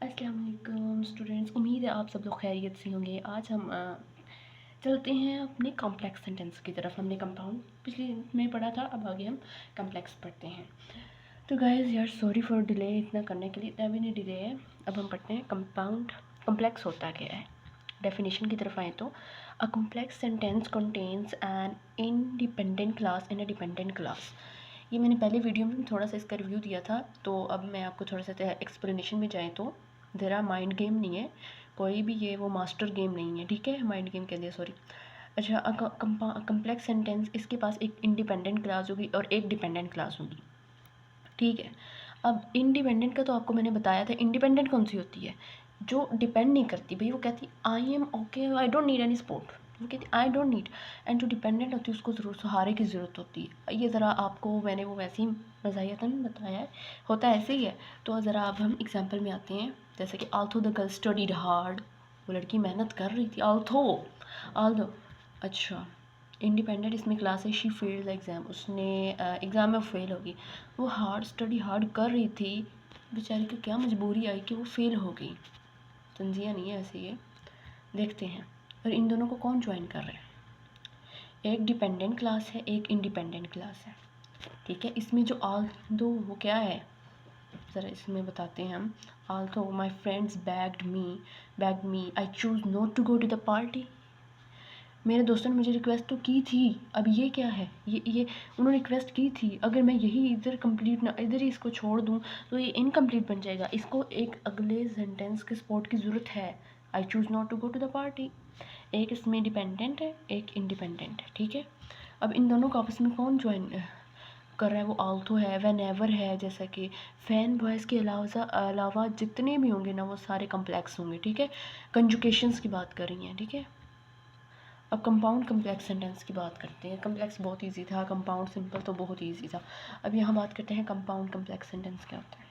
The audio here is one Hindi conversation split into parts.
अस्सलाम वालेकुम स्टूडेंट्स, उम्मीद है आप सब लोग खैरियत से होंगे। आज हम चलते हैं अपने कॉम्प्लेक्स सेंटेंस की तरफ। हमने कंपाउंड पिछले में पढ़ा था, अब आगे हम कॉम्प्लेक्स पढ़ते हैं। तो गाइस यार सॉरी फॉर डिले, इतना करने के लिए इतना भी नहीं डिले है। अब हम पढ़ते हैं कंपाउंड कॉम्प्लेक्स होता क्या है। डेफिनेशन की तरफ आए तो a complex sentence contains an independent class and a dependent class. ये मैंने पहले वीडियो में थोड़ा सा इसका रिव्यू दिया था, तो अब मैं आपको थोड़ा सा एक्सप्लेनेशन में जाए तो ज़रा माइंड गेम नहीं है कोई भी, ये वो मास्टर गेम नहीं है, ठीक है। माइंड गेम कह दिया, सॉरी। अच्छा, कम्प्लेक्स सेंटेंस, इसके पास एक इंडिपेंडेंट क्लास होगी और एक डिपेंडेंट क्लास होगी, ठीक है। अब इंडिपेंडेंट का तो आपको मैंने बताया था। इंडिपेंडेंट कौन सी होती है? जो डिपेंड नहीं करती भाई, वो कहती I am okay, I don't need any support, वो कहती आई डोंट नीड। एंड जो डिपेंडेंट होती है उसको ज़रूर सहारे की ज़रूरत होती है। ये ज़रा आपको मैंने वो वैसे ही मज़ाहियतन बताया है, होता ऐसे ही है। तो ज़रा अब हम एग्जाम्पल में आते हैं। जैसे कि आल्थो द गर्ल स्टडीड हार्ड, वो लड़की मेहनत कर रही थी। आल्थो अच्छा, इंडिपेंडेंट इसमें क्लास है। शी फेल्ड एग्ज़ाम, उसने एग्ज़ाम में फेल होगी। वो हार्ड कर रही थी, बेचारी को क्या मजबूरी आई कि वो फेल हो गई। तंजिया नहीं है ऐसे, ये देखते हैं। और इन दोनों को कौन ज्वाइन कर रहा है? एक डिपेंडेंट क्लास है, एक इंडिपेंडेंट क्लास है, ठीक है। इसमें जो आल दो वो क्या है, ज़रा इसमें बताते हैं हम। Although my friends begged me I choose not to go to the party. मेरे दोस्तों ने मुझे रिक्वेस्ट तो की थी। अब ये क्या है, ये उन्होंने रिक्वेस्ट की थी, अगर मैं यही इधर कंप्लीट ना, इधर ही इसको छोड़ दूँ तो ये इनकम्प्लीट बन जाएगा। इसको एक अगले सेंटेंस के सपोर्ट की ज़रूरत है। I choose not to go to the party, एक इसमें डिपेंडेंट है, एक इंडिपेंडेंट है, ठीक है। अब इन दोनों को आपस में कौन ज्वाइन कर रहा है? वो आल्थो है, व्हेनेवर है, जैसा कि फैन वॉइस के अलावा जितने भी होंगे ना वो सारे कम्प्लेक्स होंगे, ठीक है। कंजुकेशंस की बात कर रही हैं, ठीक है। अब कंपाउंड कम्प्लेक्स सेंटेंस की बात करते हैं। कम्प्लेक्स बहुत इजी था, कंपाउंड सिंपल तो बहुत इजी था। अब यहाँ बात करते हैं कंपाउंड कम्प्लेक्स सेंटेंस क्या होता है।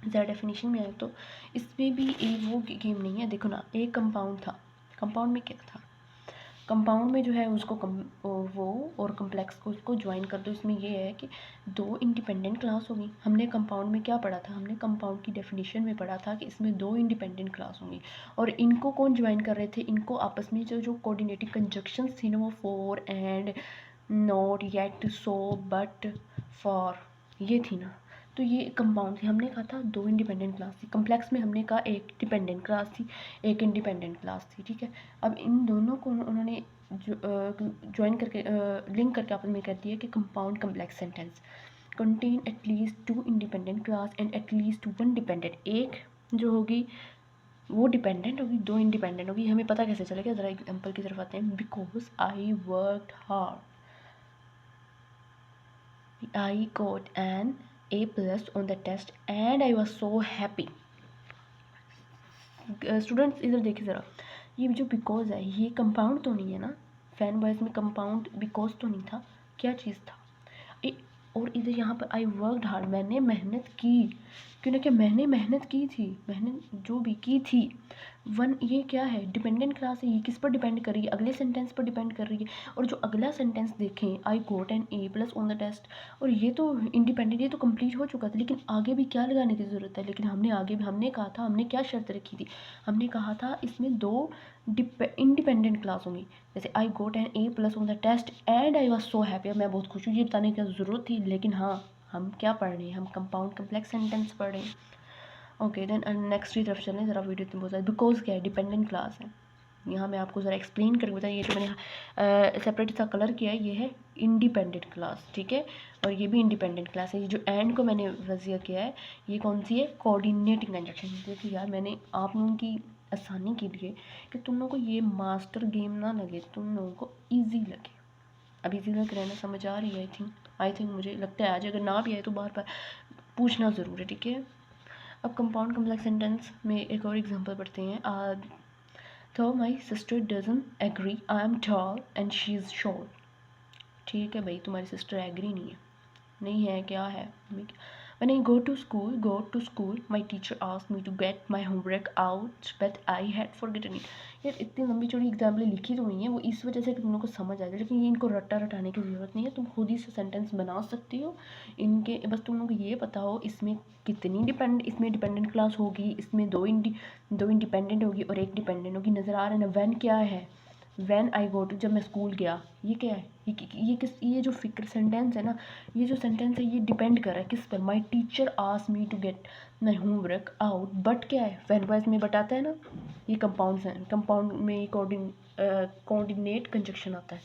ज़रा डेफिनेशन में आए तो इसमें भी एक वो गेम नहीं है। देखो ना, एक कंपाउंड था, कंपाउंड में क्या था? कंपाउंड में जो है उसको वो और कम्प्लेक्स को उसको ज्वाइन कर दो। इसमें ये है कि दो इंडिपेंडेंट क्लास होगी। हमने कंपाउंड में क्या पढ़ा था? हमने कंपाउंड की डेफिनेशन में पढ़ा था कि इसमें दो इंडिपेंडेंट क्लास होंगी और इनको कौन ज्वाइन कर रहे थे? इनको आपस में जो कोऑर्डिनेटिंग कंजक्शंस थी ना, वो for and, not, yet, so, but, for, ये थी ना। तो ये कंपाउंड थी। हमने कहा था दो इंडिपेंडेंट क्लास थी। कम्प्लेक्स में हमने कहा एक डिपेंडेंट क्लास थी, एक इंडिपेंडेंट क्लास थी, ठीक है। अब इन दोनों को उन्होंने ज्वाइन करके लिंक करके आपस में कर दिया कि compound complex sentence contain at least to independent class and at least one dependent. एक जो होगी वो डिपेंडेंट होगी, दो इंडिपेंडेंट होगी। हमें पता कैसे चलेगा? ज़रा एग्जाम्पल की तरफ आते हैं। Because I worked hard, I got an A+ on the test and I was so happy. Students इधर देखिए ज़रा, ये जो बिकॉज है ये कंपाउंड तो नहीं है ना। फैन बॉयज़ में कंपाउंड बिकॉज तो नहीं था, क्या चीज़ था? और इधर यहाँ पर आई वर्कड हार्ड, मैंने मेहनत की। क्यों ना, क्या मैंने मेहनत की थी, मेहनत जो भी की थी। वन, ये क्या है? डिपेंडेंट क्लास है। ये किस पर डिपेंड कर रही है? अगले सेंटेंस पर डिपेंड कर रही है। और जो अगला सेंटेंस देखें, I got an A+ on the test, और ये तो इंडिपेंडेंट, ये तो कंप्लीट हो चुका था। लेकिन आगे भी क्या लगाने की ज़रूरत है? लेकिन हमने आगे भी हमने कहा था, हमने क्या शर्त रखी थी? हमने कहा था इसमें दो इंडिपेंडेंट क्लास होंगी। जैसे I got an A+ on the test and I was so happy. मैं बहुत खुश हूँ, ये बताने की ज़रूरत थी। लेकिन हाँ, हम क्या पढ़ रहे हैं? हम कंपाउंड कम्प्लेक्स सेंटेंस पढ़ रहे हैं। ओके देन नेक्स्ट की तरफ चलें। ज़रा वीडियो इतनी बहुत ज़्यादा, बिकॉज क्या है? डिपेंडेंट क्लास है। यहाँ मैं आपको ज़रा एक्सप्लेन करके बताया। ये जो मैंने सेपरेट सा कलर किया है, ये है इंडिपेंडेंट क्लास, ठीक है। और ये भी इंडिपेंडेंट क्लास है। ये जो एंड को मैंने वज़िया किया है, ये कौन सी है? Coordinating conjunction. देखिए यार, मैंने आप लोगों की आसानी के लिए कि तुम लोगों को ये मास्टर गेम ना लगे, तुम लोगों को ईजी लगे। अब इजी लग रहा है ना? समझ आ रही है? आई थिंक मुझे लगता है आज अगर ना भी आए तो बार बार पूछना ज़रूर है, ठीक है। अब कंपाउंड कम्प्लेक्स सेंटेंस में एक और एग्जांपल पढ़ते हैं। तो my sister doesn't agree I am tall and she is short. ठीक है भाई, तुम्हारी सिस्टर एग्री नहीं है, नहीं है, क्या है? When I go to school, my teacher asked me to get my homework out, but I had forgotten it. यार इतनी लंबी चौड़ी एग्जाम्पलें लिखी तो हुई हैं, वो इस वजह से कि तुम लोग को समझ आ जाए, लेकिन ये इनको रटाने की ज़रूरत नहीं है, तुम खुद ही से सेंटेंस बना सकती हो इनके। बस तुम लोग को ये पता हो इसमें इसमें डिपेंडेंट क्लास होगी, इसमें दो इंडिपेंडेंट होगी और एक डिपेंडेंट होगी। नज़र आ रहा है ना, व्हेन क्या है, व्हेन आई गो टू, जब मैं स्कूल गया, ये क्या है, ये जो फिक्र सेंटेंस है ना, ये जो सेंटेंस है ये डिपेंड कर रहा है किस पर, my teacher asked me to get my homework out, but क्या है, व्हेन वाइज में बट आता है ना, ये कंपाउंड्स हैं, कंपाउंड में कोऑर्डिनेट कंजक्शन आता है।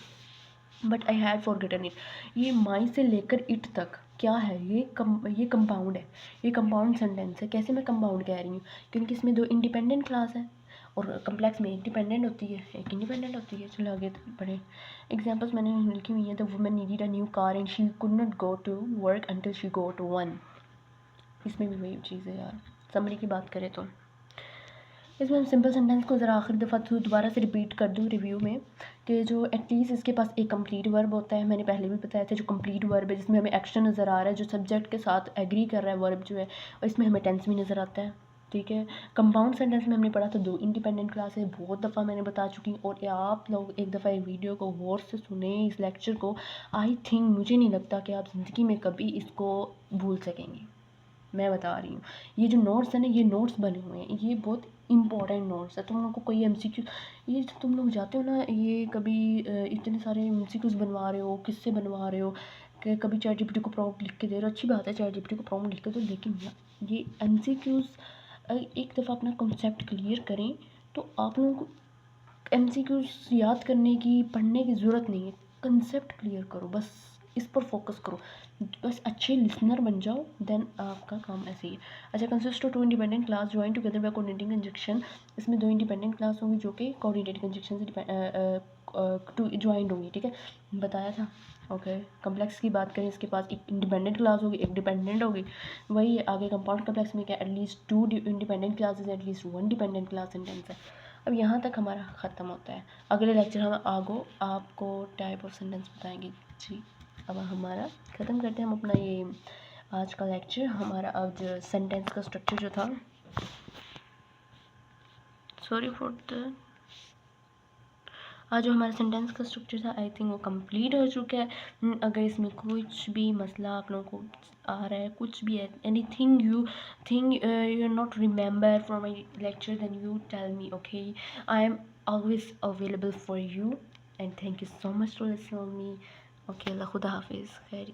But I had forgotten it, ये माई से लेकर इट तक क्या है, ये कंपाउंड है, ये कंपाउंड सेंटेंस है। कैसे मैं कंपाउंड कह रही हूँ, क्योंकि इसमें दो इंडिपेंडेंट क्लास है और कम्प्लेक्स में एक डिपेंडेंट होती है एक इंडिपेंडेंट होती है। चलो आगे बढ़े। एग्जाम्पल्स मैंने लिखी हुई हैं। The woman needed a new car and she could not go to work until she got one. इसमें भी वही चीज़ है यार। समरी की बात करें तो इसमें हम सिंपल सेंटेंस को ज़रा आखिरी दफ़ा दोबारा से रिपीट कर दूँ रिव्यू में, कि जो एटलीस्ट इसके पास एक कंप्लीट वर्ब होता है। मैंने पहले भी बताया था, जो कंप्लीट वर्ब है जिसमें हमें एक्शन नज़र आ रहा है, जो सब्जेक्ट के साथ एग्री कर रहा है वर्ब जो है, और इसमें हमें टेंस भी नज़र आता है। ठीक है। कंपाउंड सेंटेंस में हमने पढ़ा था दो इंडिपेंडेंट क्लास है, बहुत दफ़ा मैंने बता चुकी हूँ, और आप लोग एक दफ़ा ये वीडियो को गौर से सुने, इस लेक्चर को। आई थिंक, मुझे नहीं लगता कि आप ज़िंदगी में कभी इसको भूल सकेंगे। मैं बता रही हूँ, ये जो नोट्स है ना, ये नोट्स बने हुए हैं, ये बहुत इंपॉर्टेंट नोट्स है। तुम लोगों को कोई एमसीक्यू, ये जो तुम लोग जाते हो ना, ये कभी इतने सारे एमसीक्यूज बनवा रहे हो, किससे बनवा रहे हो, कि कभी चैट जीपीटी को प्रॉम्प्ट लिख के दे रहे हो, अच्छी बात है, चैट जीपीटी को प्रॉम्प्ट लिख के दो, लेकिन ये एमसीक्यूज एक दफ़ा अपना कॉन्सेप्ट क्लियर करें तो आप लोगों को एमसीक्यूज याद करने की, पढ़ने की ज़रूरत नहीं है। कंसेप्ट क्लियर करो, बस इस पर फोकस करो, बस अच्छे लिसनर बन जाओ, देन आपका काम ऐसे ही है। अच्छा, consist of two independent clause join together by coordinating conjunction. इसमें दो इंडिपेंडेंट क्लास होंगी जो कि कोऑर्डिनेटिंग कंजक्शन से टू ज्वाइंट होंगी। ठीक है, बताया था। ओके, कम्प्लेक्स की बात करें, इसके पास एक इंडिपेंडेंट क्लास होगी, एक डिपेंडेंट होगी। वही आगे कंपाउंड कम्प्लेक्स में क्या, at least to independent classes, at least one dependent class sentence है। अब यहाँ तक हमारा ख़त्म होता है। अगले लेक्चर हम आपको टाइप ऑफ सेंटेंस बताएंगे जी। अब हमारा ख़त्म करते हैं हम अपना ये आज का लेक्चर। हमारा अब जो सेंटेंस का स्ट्रक्चर जो था, सॉरी फॉर द, आज जो हमारा सेंटेंस का स्ट्रक्चर था, आई थिंक वो कंप्लीट हो चुका है। अगर इसमें कुछ भी मसला आप लोगों को आ रहा है, कुछ भी है, anything you think you not remember from my lecture, then you tell me. Okay, I am always available for you and thank you so much for listening me. Okay, अल्लाह खुदा हाफिज़, खैर।